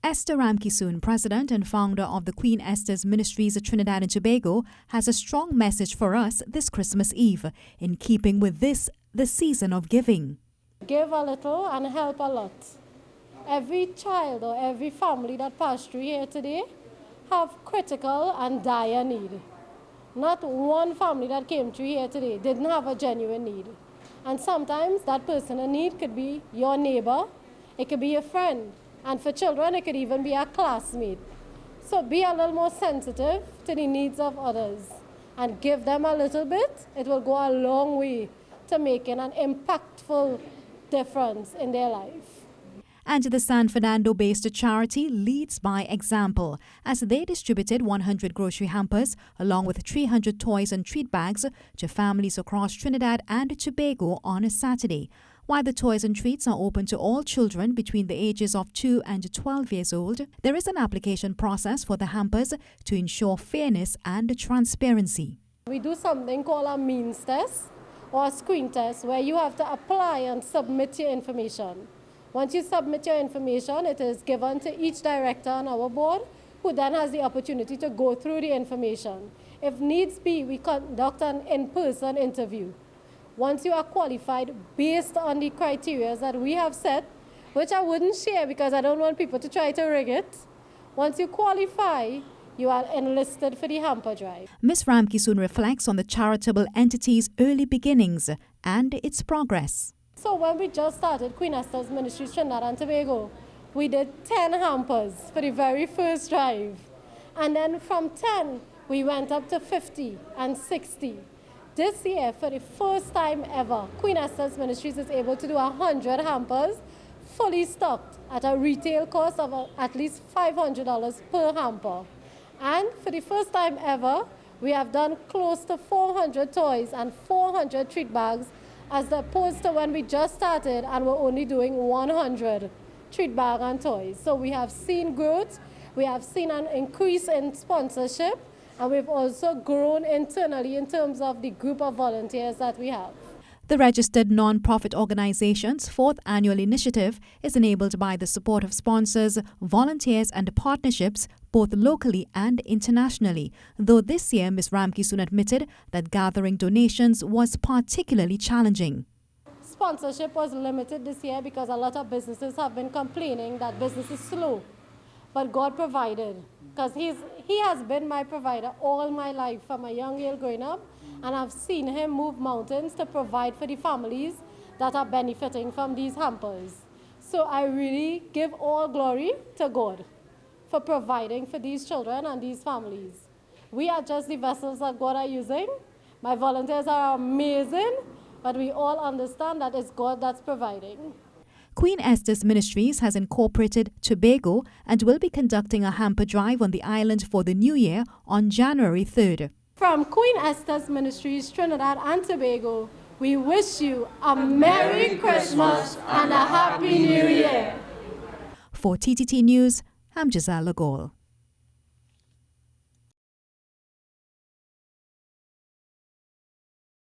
Esther Ramkisoon, president and founder of the Queen Esther's Ministries of Trinidad and Tobago, has a strong message for us this Christmas Eve, in keeping with this, the season of giving. Give a little and help a lot. Every child or every family that passed through here today have critical and dire need. Not one family that came through here today didn't have a genuine need. And sometimes that person in need could be your neighbor, it could be your friend, and for children it could even be a classmate. So be a little more sensitive to the needs of others and give them a little bit. It will go a long way to making an impactful difference in their life. And the San Fernando-based charity leads by example, as they distributed 100 grocery hampers along with 300 toys and treat bags to families across Trinidad and Tobago on a Saturday. While the toys and treats are open to all children between the ages of 2 and 12 years old, there is an application process for the hampers to ensure fairness and transparency. We do something called a means test or a screen test, where you have to apply and submit your information. Once you submit your information, it is given to each director on our board, who then has the opportunity to go through the information. If needs be, we conduct an in-person interview. Once you are qualified based on the criteria that we have set, which I wouldn't share because I don't want people to try to rig it, once you qualify, you are enlisted for the hamper drive. Ms. Ramkisoon reflects on the charitable entity's early beginnings and its progress. So when we just started Queen Esther's Ministries Trinidad and Tobago, we did 10 hampers for the very first drive. And then from 10, we went up to 50 and 60. This year, for the first time ever, Queen Esther's Ministries is able to do 100 hampers fully stocked at a retail cost of at least $500 per hamper. And for the first time ever, we have done close to 400 toys and 400 treat bags, as opposed to when we just started and were only doing 100 treat bag and toys. So we have seen growth, we have seen an increase in sponsorship, and we've also grown internally in terms of the group of volunteers that we have. The registered non-profit organization's fourth annual initiative is enabled by the support of sponsors, volunteers and partnerships both locally and internationally, though this year Ms. Ramkisoon admitted that gathering donations was particularly challenging. Sponsorship was limited this year because a lot of businesses have been complaining that business is slow. But God provided, because He has been my provider all my life from a young girl growing up, and I've seen Him move mountains to provide for the families that are benefiting from these hampers. So I really give all glory to God for providing for these children and these families. We are just the vessels that God are using. My volunteers are amazing, but we all understand that it's God that's providing. Queen Esther's Ministries has incorporated Tobago and will be conducting a hamper drive on the island for the new year on January 3rd. From Queen Esther's Ministries Trinidad and Tobago, we wish you a Merry Christmas and a Happy New Year. For TTT News, I'm Giselle Lagol.